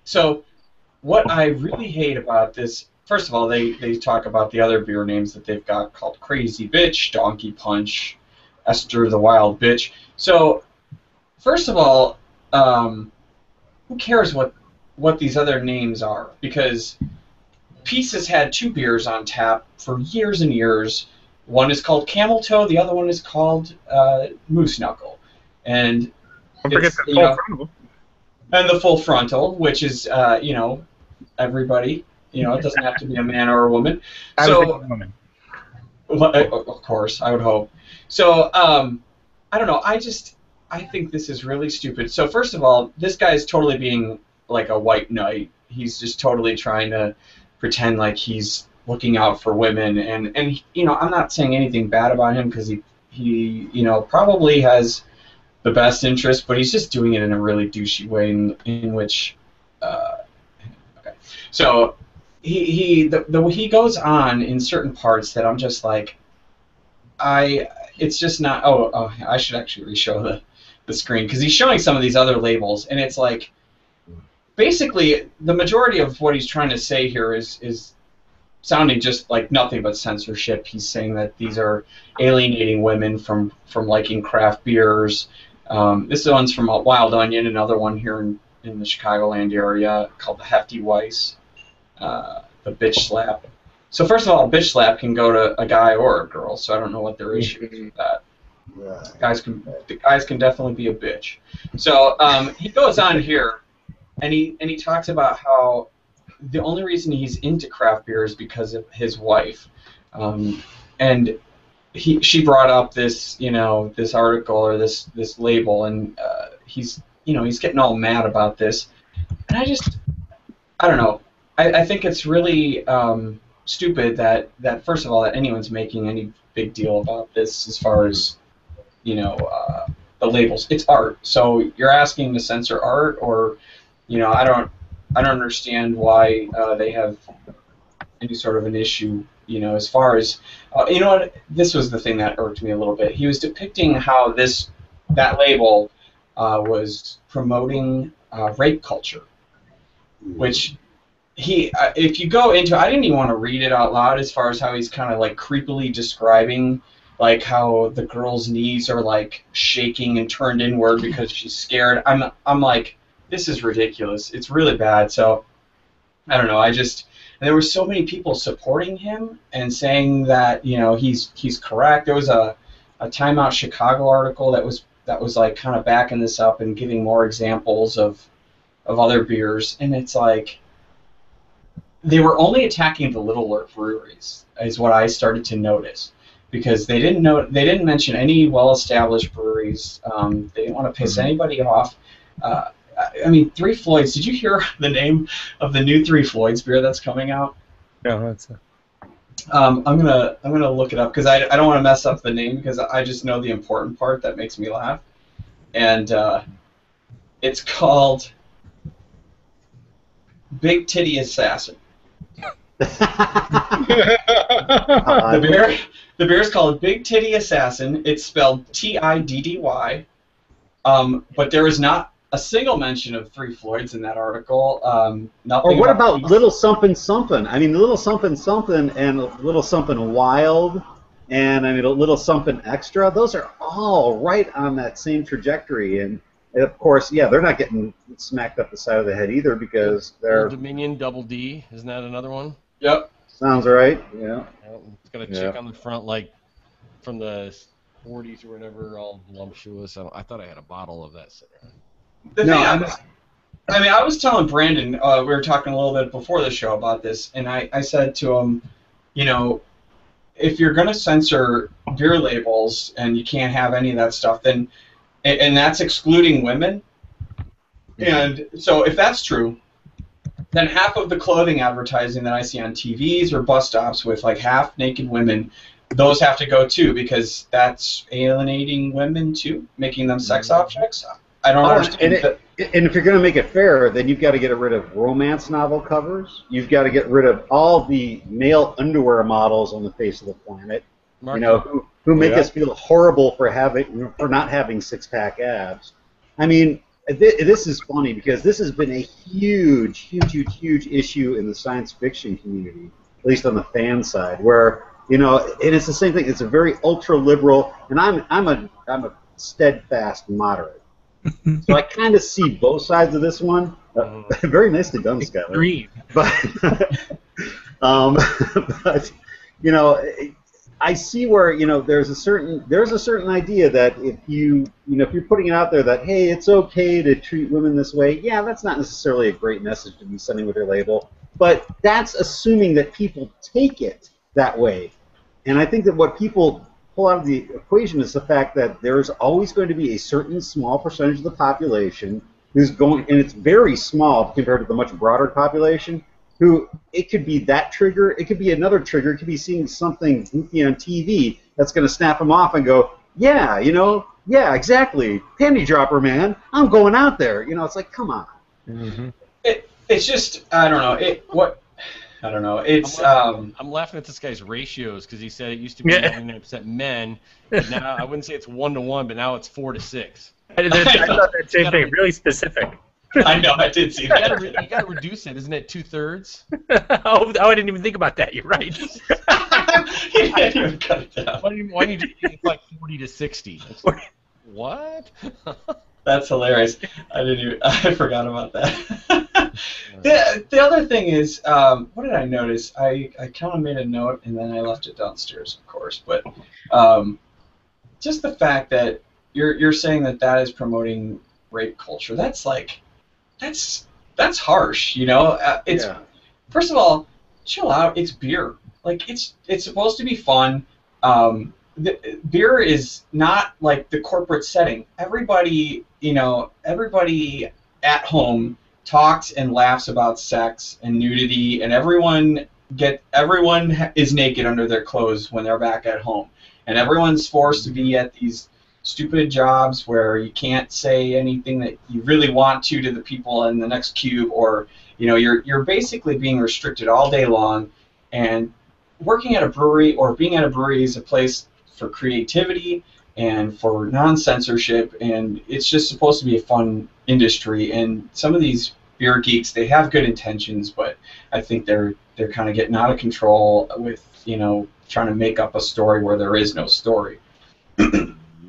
So, what I really hate about this. First of all, they talk about the other beer names that they've got called Crazy Bitch, Donkey Punch, Esther the Wild Bitch. So, first of all, who cares what these other names are? Because Peace has had two beers on tap for years and years. One is called Camel Toe, the other one is called Moose Knuckle. And don't forget the full frontal. And the full frontal, which is, everybody. It doesn't have to be a man or a woman. I was thinking a woman. Of course, I would hope. So, I don't know. I think this is really stupid. So, first of all, this guy is totally being like a white knight. He's just totally trying to pretend like he's looking out for women. And I'm not saying anything bad about him because he probably has the best interest, but he's just doing it in a really douchey way in which, okay. So, he goes on in certain parts that I'm just like, it's just not. Oh, I should actually re-show the screen because he's showing some of these other labels, and it's like, basically the majority of what he's trying to say here is sounding just like nothing but censorship. He's saying that these are alienating women from liking craft beers. This one's from Wild Onion, another one here in the Chicagoland area called the Hefty Weiss. The bitch slap. So first of all, a bitch slap can go to a guy or a girl, so I don't know what their issue is with that. The guys can definitely be a bitch. So he goes on here, and he talks about how the only reason he's into craft beer is because of his wife, and she brought up this this article or this label, and he's getting all mad about this, and I don't know. I think it's really stupid that first of all that anyone's making any big deal about this as far as the labels. It's art, so you're asking to censor art, or I don't understand why they have any sort of an issue. As far as what, this was the thing that irked me a little bit. He was depicting how that label was promoting rape culture, which if you go into, I didn't even want to read it out loud as far as how he's kind of like creepily describing like how the girl's knees are like shaking and turned inward because she's scared. I'm like, this is ridiculous. It's really bad. So I don't know. There were so many people supporting him and saying that he's correct. There was a Time Out Chicago article that was like kind of backing this up and giving more examples of other beers, and it's like they were only attacking the littler breweries, is what I started to notice, because they didn't mention any well-established breweries. They didn't want to piss anybody off. I mean, Three Floyds. Did you hear the name of the new Three Floyds beer that's coming out? No, that's. I'm gonna look it up because I don't want to mess up the name, because I just know the important part that makes me laugh, and it's called Big Titty Assassin. The beer is called Big Titty Assassin. It's spelled Tiddy, but there is not a single mention of Three Floyds in that article. Nothing. Or what about Little Something Something? I mean, Little Something Something and Little Something Wild, and I mean a Little Something Extra. Those are all right on that same trajectory, and of course, yeah, they're not getting smacked up the side of the head either, because they're Old Dominion Double D. Isn't that another one? Yep. Sounds right. Yeah. It's got a chick on the front, like from the 40s or whatever, all voluptuous. I thought I had a bottle of that sitting around. I was telling Brandon, we were talking a little bit before the show about this, and I said to him, if you're going to censor beer labels and you can't have any of that stuff, then, and that's excluding women, and so if that's true, then half of the clothing advertising that I see on TVs or bus stops with like half naked women, those have to go too, because that's alienating women too, making them sex objects. I don't understand. And if you're going to make it fair, then you've got to get rid of romance novel covers. You've got to get rid of all the male underwear models on the face of the planet. Who make us feel horrible for not having six-pack abs. I mean, this is funny because this has been a huge issue in the science fiction community, at least on the fan side, where and it's the same thing. It's a very ultra liberal, and I'm a steadfast moderate. So I kind of see both sides of this one. Very nicely done, Skyler. Green. But I see where there's a certain idea that if you're putting it out there that, hey, it's okay to treat women this way, yeah, that's not necessarily a great message to be sending with your label, but that's assuming that people take it that way. And I think that what people pull out of the equation is the fact that there's always going to be a certain small percentage of the population who's going, and it's very small compared to the much broader population, who it could be that trigger, it could be another trigger, it could be seeing something goofy on TV that's going to snap them off and go, yeah, yeah, exactly, panty dropper, man, I'm going out there. It's like, come on. Mm-hmm. It's just, I don't know. It's I'm laughing at this guy's ratios because he said it used to be 99% men. But now I wouldn't say it's 1-to-1, but now it's 4-to-6. I thought that same thing. Really specific. I know. I did see that. You got to reduce it. Isn't it 2/3? Oh, I didn't even think about that. You're right. You didn't even cut it down. Why do you just think like 40-to-60? What? That's hilarious. I forgot about that. The other thing is, what did I notice? I kind of made a note and then I left it downstairs, of course. But just the fact that you're saying that is promoting rape culture. That's like, that's harsh. You know, it's first of all, chill out. It's beer. Like it's supposed to be fun. Beer is not like the corporate setting. Everybody, everybody at home talks and laughs about sex and nudity, and everyone is naked under their clothes when they're back at home, and everyone's forced to be at these stupid jobs where you can't say anything that you really want to the people in the next cube, or you're basically being restricted all day long. And working at a brewery or being at a brewery is a place for creativity and for non-censorship, and it's just supposed to be a fun industry. And some of these beer geeks, they have good intentions, but I think they're kind of getting out of control with trying to make up a story where there is no story.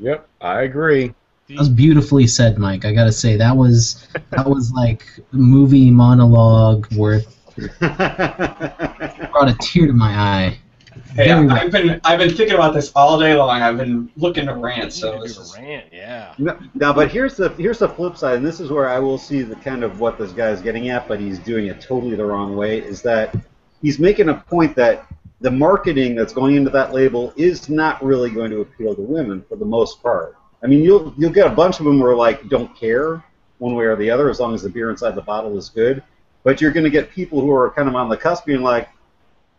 Yep, I agree. That was beautifully said, Mike. I gotta say that was like movie monologue worth. Brought a tear to my eye. Hey, I've been thinking about this all day long. I've been looking to rant. So this is rant, yeah. No, but here's the flip side, and this is where I will see the kind of what this guy's getting at, but he's doing it totally the wrong way. Is that he's making a point that the marketing that's going into that label is not really going to appeal to women for the most part. I mean, you'll get a bunch of them who are like don't care one way or the other as long as the beer inside the bottle is good. But you're going to get people who are kind of on the cusp being like,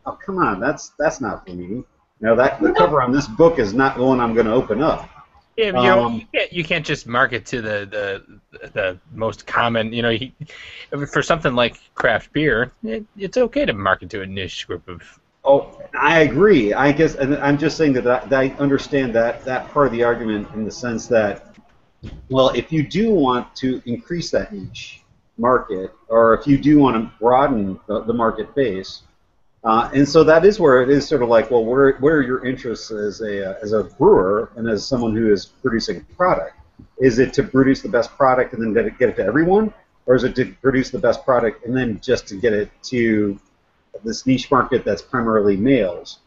oh, come on, that's not for me. The cover on this book is not one I'm going to open up. Yeah, but you can't just market to the most common. For something like craft beer, it's okay to market to a niche group of. Oh, I agree. I guess, and I'm just saying that I understand that part of the argument in the sense that, well, if you do want to increase that niche market, or if you do want to broaden the market base, and so that is where it is sort of like, well, where are your interests as a brewer and as someone who is producing product? Is it to produce the best product and then get it to everyone, or is it to produce the best product and then just to get it to this niche market that's primarily males?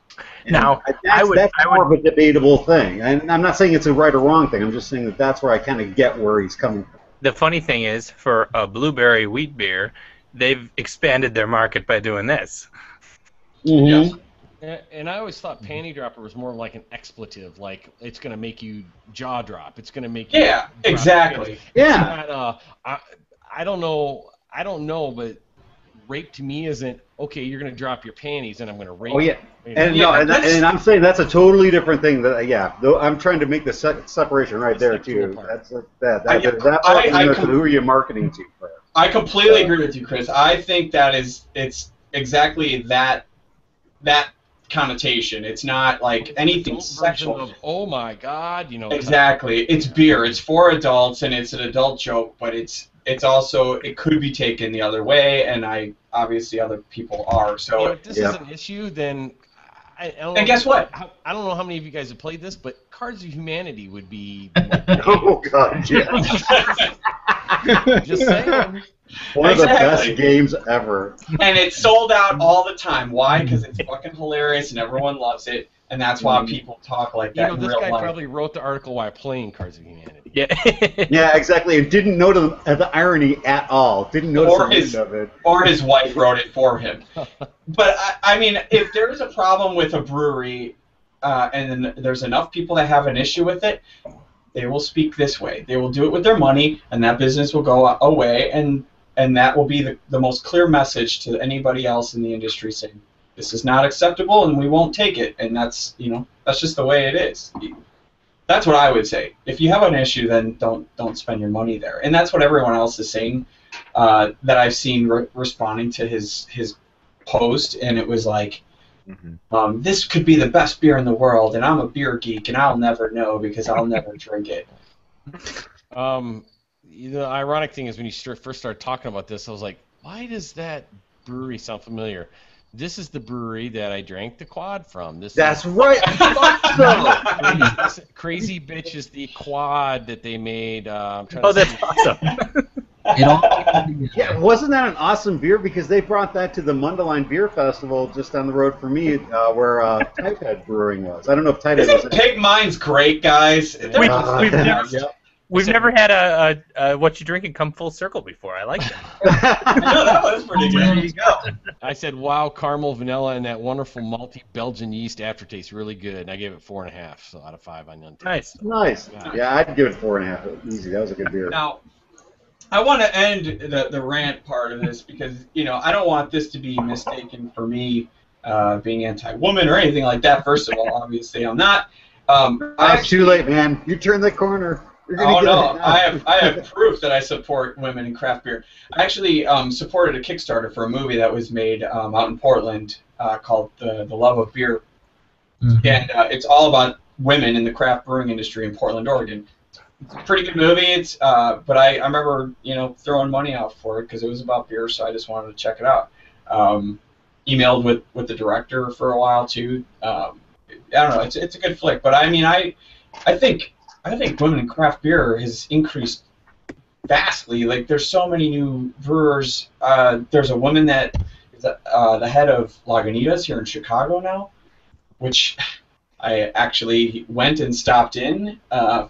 And now, that's more of a debatable thing. And I'm not saying it's a right or wrong thing. I'm just saying that that's where I kind of get where he's coming from. The funny thing is, for a blueberry wheat beer, they've expanded their market by doing this. Mm-hmm. Yeah. And I always thought panty dropper was more like an expletive, like it's going to make you jaw drop. It's going to make you. Yeah, exactly. Yeah. Not, I don't know, but rape to me isn't okay. You're going to drop your panties, and I'm going to rape. Oh yeah. You. And and I'm saying that's a totally different thing. Though I'm trying to make the separation right there too. That's like that. Who are you marketing to? I completely agree with you, Chris. I think it's exactly that connotation. It's not like anything sexual. Of, oh my God, Exactly. It's beer. It's for adults, and it's an adult joke, but it's also, it could be taken the other way, and obviously other people are. So if this is an issue, then I don't know. And guess what? I don't know how many of you guys have played this, but Cards of Humanity would be. Oh God, yeah. Just saying. One of the best games ever. And it's sold out all the time. Why? Because it's fucking hilarious and everyone loves it, and that's why people talk like that in this real guy life. probably wrote the article while playing Cards of Humanity. Yeah. Yeah, exactly. And didn't notice the irony at all. Didn't notice the end of it. Or his wife wrote it for him. But I mean, if there's a problem with a brewery, and then there's enough people that have an issue with it, they will speak this way. They will do it with their money, and that business will go away, and that will be the most clear message to anybody else in the industry saying, this is not acceptable and we won't take it. And that's just the way it is. That's what I would say. If you have an issue, then don't spend your money there. And that's what everyone else is saying that I've seen responding to his post, and it was like, this could be the best beer in the world, and I'm a beer geek, and I'll never know because I'll never drink it. The ironic thing is when you first started talking about this, I was like, why does that brewery sound familiar? This is the brewery that I drank the quad from. That's right. Crazy Bitch is the quad that they made. That's awesome. It all Yeah, wasn't that an awesome beer? Because they brought that to the Mundelein Beer Festival just down the road from me, where Type Head Brewing was. I don't know if Type Head was. Isn't Pig Mine's great, guys? We've never, yeah. we've never had a what you drinking come full circle before. I like that. No, that was pretty good. There you go. I said, wow, caramel, vanilla, and that wonderful malty Belgian yeast aftertaste, really good. And I gave it 4.5, so out of 5 on Untapped. Nice. Nice. Yeah, I'd give it 4.5. Easy. That was a good beer. Now, I want to end the rant part of this because, I don't want this to be mistaken for me being anti-woman or anything like that. First of all, obviously I'm not. It's too late, man. You turned the corner. You're gonna Oh get no! it. I have proof that I support women in craft beer. I actually supported a Kickstarter for a movie that was made out in Portland called The Love of Beer, and it's all about women in the craft brewing industry in Portland, Oregon. It's a pretty good movie. But I remember throwing money out for it because it was about beer, so I just wanted to check it out. Emailed with the director for a while too. I don't know. It's a good flick, but I mean I think women in craft beer has increased vastly. Like, there's so many new brewers. There's a woman that is the head of Lagunitas here in Chicago now, which I actually went and stopped in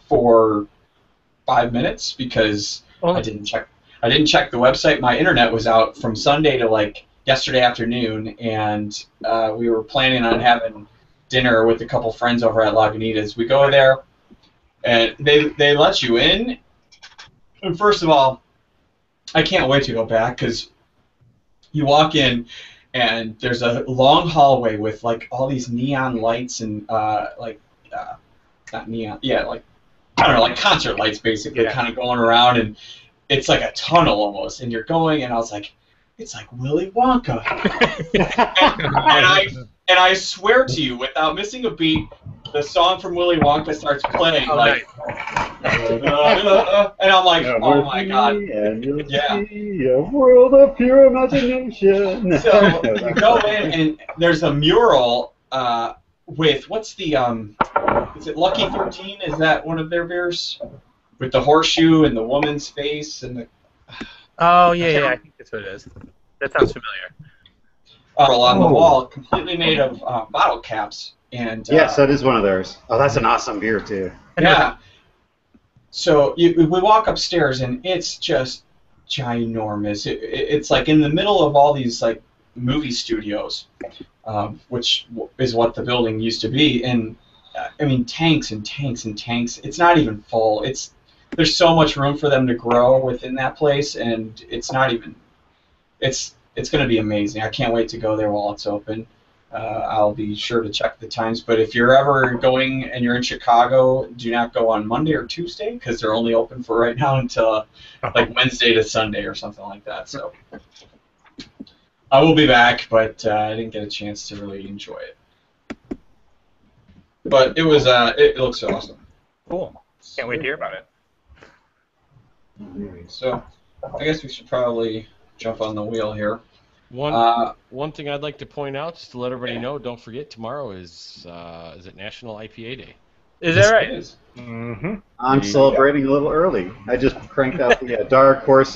for 5 minutes because I didn't check the website. My internet was out from Sunday to like yesterday afternoon, and we were planning on having dinner with a couple friends over at Lagunitas. We go there. And they let you in. And first of all, I can't wait to go back because you walk in and there's a long hallway with like all these neon lights and not neon, yeah, like I don't know, like concert lights basically, kind of going around, and it's like a tunnel almost. And you're going, and I was like, it's like Willy Wonka. and I swear to you, without missing a beat, the song from Willy Wonka starts playing, and I'm like, oh my god. Yeah. See a world of pure imagination. So you go in, and there's a mural with, what's the, is it Lucky 13? Is that one of their beers? With the horseshoe and the woman's face and the... Oh, yeah, I think that's what it is. That sounds familiar. On the wall, completely made of bottle caps. And yes, that is one of theirs. Oh, that's an awesome beer too. Yeah. So we walk upstairs, and it's just ginormous. It's like in the middle of all these like movie studios, which is what the building used to be. And I mean, tanks and tanks and tanks. It's not even full. There's so much room for them to grow within that place, and it's not even. It's going to be amazing. I can't wait to go there while it's open. I'll be sure to check the times. But if you're ever going and you're in Chicago, do not go on Monday or Tuesday because they're only open for right now until like Wednesday to Sunday or something like that. So I will be back, but I didn't get a chance to really enjoy it. But it was it looks awesome. Cool. Can't wait to hear about it. So I guess we should probably jump on the wheel here. One thing I'd like to point out, just to let everybody know, don't forget tomorrow is it National IPA Day? Is that right? It is. Mm-hmm. I'm celebrating a little early. I just cranked out the Dark Horse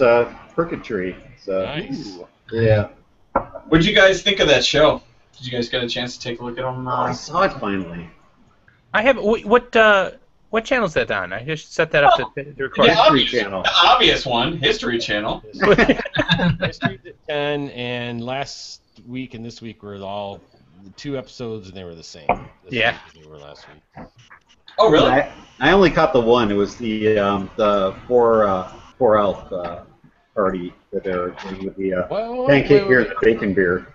Crooked Tree. So Nice. yeah. What did you guys think of that show? Did you guys get a chance to take a look at them? I saw it finally. I have. What channel is that on? I just set that up to record. History Channel. The obvious one, History Channel. History's at 10, and last week and this week were all 2 episodes, and they were the same. This week as they were last week. Oh, really? I only caught the one. It was the four elf party that they were doing with the pancake beer and the bacon beer.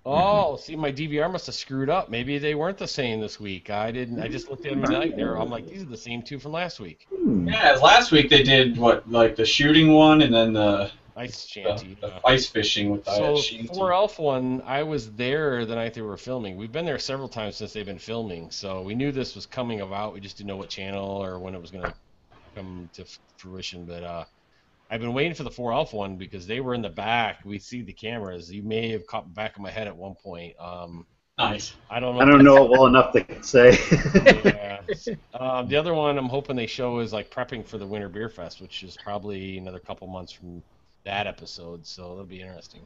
Oh, see, my DVR must have screwed up. Maybe they weren't the same this week. I didn't. I just looked at them tonight, and I'm like, these are the same 2 from last week. Yeah, last week they did like the shooting one, and then the ice shanty, the ice fishing with the so shanty. 4 Elf one, I was there the night they were filming. We've been there several times since they've been filming, so we knew this was coming about. We just didn't know what channel or when it was going to come to fruition. But I've been waiting for the 4 Elf one because they were in the back. We see the cameras. You may have caught the back of my head at one point. Nice. I don't know it well enough to say. Yeah. The other one I'm hoping they show is like prepping for the Winter Beer Fest, which is probably another couple months from that episode, so that'll be interesting.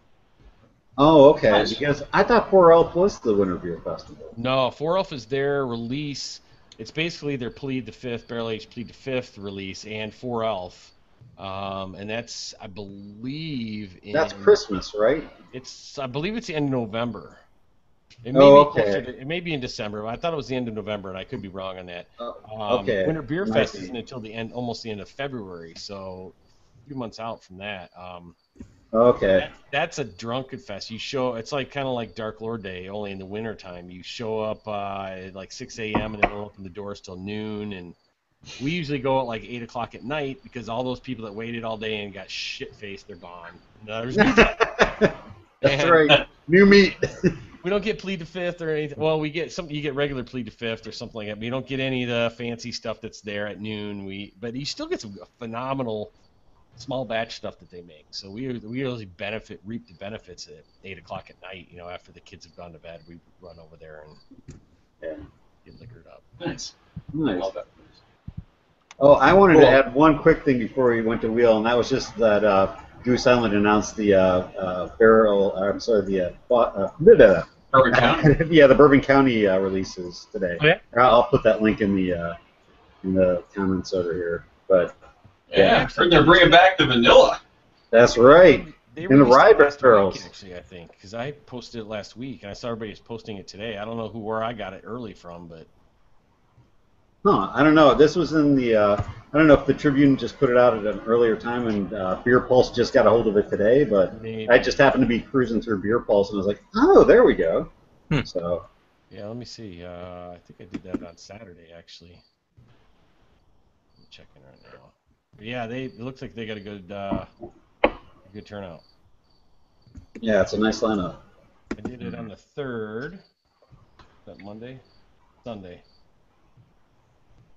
Oh, okay. Nice. Because I thought 4 Elf was the Winter Beer Festival. No, 4 Elf is their release. It's basically their Plead the Fifth, Barrel Age Plead the Fifth release, and 4 Elf. And that's, I believe, That's Christmas, right? I believe it's the end of November. It it may be in December, but I thought it was the end of November, and I could be wrong on that. Okay. Winter Beer Might Fest be. isn't until almost the end of February, so a few months out from that. Okay. That's a drunken fest. It's like kind of like Dark Lord Day, only in the winter time. You show up at like 6 a.m. and they don't open the doors till noon, and we usually go at like 8 o'clock at night because all those people that waited all day and got shit-faced, they're gone. There's That's right. New meat. We don't get Plead the Fifth or anything. Well, we get something. You get regular Plead the Fifth or something like that. But you don't get any of the fancy stuff that's there at noon. But you still get some phenomenal small batch stuff that they make. So we usually reap the benefits at 8 o'clock at night. After the kids have gone to bed, we run over there and get liquored up. Nice. Nice. Love that. Oh, I wanted Cool. to add one quick thing before we went to Wheel, and that was just that Goose Island announced the Bourbon County. yeah, the Bourbon County releases today. Oh, yeah? I'll put that link in the comments over here. But Yeah, I've heard they're bringing back the vanilla. that's right. They In the released it rye last barrels. week, actually, I think, because I posted it last week and I saw everybody was posting it today. I don't know where I got it early from, but Huh, I don't know. This was in the, I don't know if the Tribune just put it out at an earlier time and Beer Pulse just got a hold of it today, but maybe. I just happened to be cruising through Beer Pulse and I was like, oh, there we go. So, Yeah, let me see. I think I did that on Saturday, actually. I'm checking right now. But yeah, it looks like they got a good turnout. yeah, it's a nice lineup. I did it on the 3rd. Is that Monday? Sunday.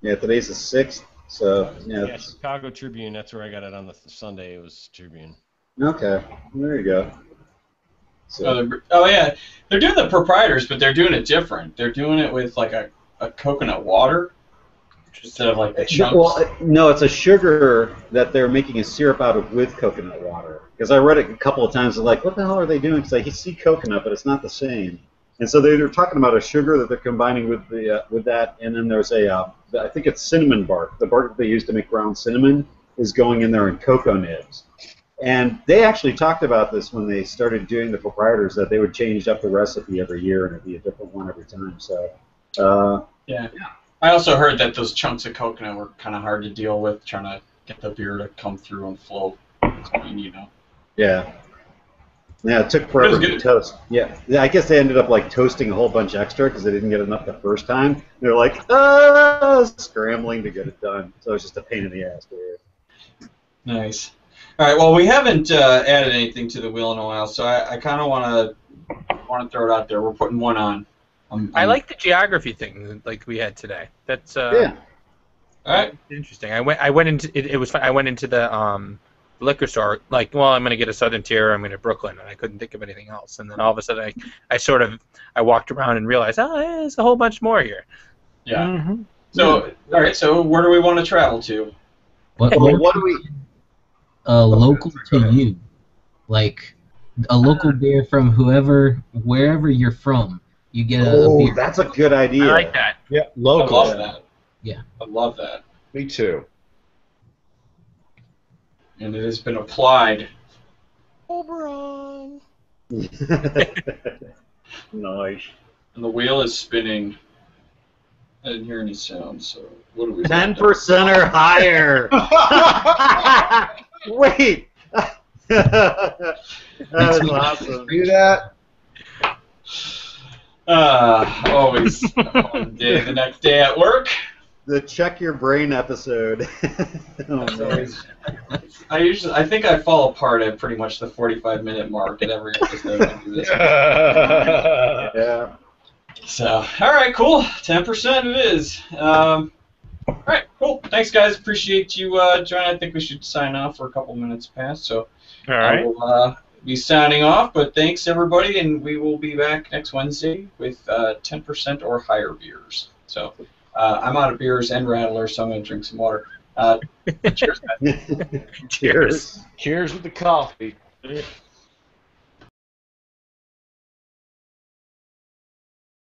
Yeah, today's the 6th, so, yeah. Yeah, Chicago Tribune. That's where I got it on the Sunday. It was Tribune. Okay, there you go. So, Yeah, they're doing the proprietors, but they're doing it different. They're doing it with like a coconut water instead of like the chunks. well, no, it's a sugar that they're making a syrup out of with coconut water. Because I read it a couple of times, and like, what the hell are they doing? Because I see coconut, but it's not the same. And so they're talking about a sugar that they're combining with that, and then there's I think it's cinnamon bark. The bark that they use to make ground cinnamon is going in there in cocoa nibs. And they actually talked about this when they started doing the proprietors, that they would change up the recipe every year and it'd be a different one every time. So, Yeah. I also heard that those chunks of coconut were kind of hard to deal with, trying to get the beer to come through and flow clean, yeah. Yeah, it took forever to toast. Yeah, I guess they ended up like toasting a whole bunch extra because they didn't get enough the first time. They're like, scrambling to get it done. So it's just a pain in the ass to do. Nice. All right. Well, we haven't added anything to the wheel in a while, so I kind of want to throw it out there. We're putting one on. I like the geography thing like we had today. That's Yeah. All right. interesting. I went into it was fun. I went into the liquor store like, well, I'm gonna get a Southern Tier. I'm gonna Brooklyn, and I couldn't think of anything else. And then all of a sudden, I walked around and realized, there's a whole bunch more here. Yeah. Mm-hmm. So, all right. So, where do we want to travel to? Well, what do we? Local to you, like a local beer from wherever you're from. You get a Oh, beer. that's a good idea. I like that. Yeah, I local. love that. Yeah. I love that. Me too. And it has been applied. Oberon. Nice. And the wheel is spinning. I didn't hear any sound, so what do we 10% or higher. Wait. That is awesome. Do that. Always a fun day. The next day at work. The check your brain episode. Oh, man. I think I fall apart at pretty much the 45-minute mark at every episode. I do this. Yeah. So, all right, cool. 10% it is. All right, cool. Thanks, guys. Appreciate you joining. I think we should sign off for a couple minutes past. So, All right. I will be signing off. But thanks, everybody, and we will be back next Wednesday with 10% or higher beers. So, I'm out of beers and Rattler, so I'm going to drink some water. Cheers, guys. Cheers. Cheers with the coffee.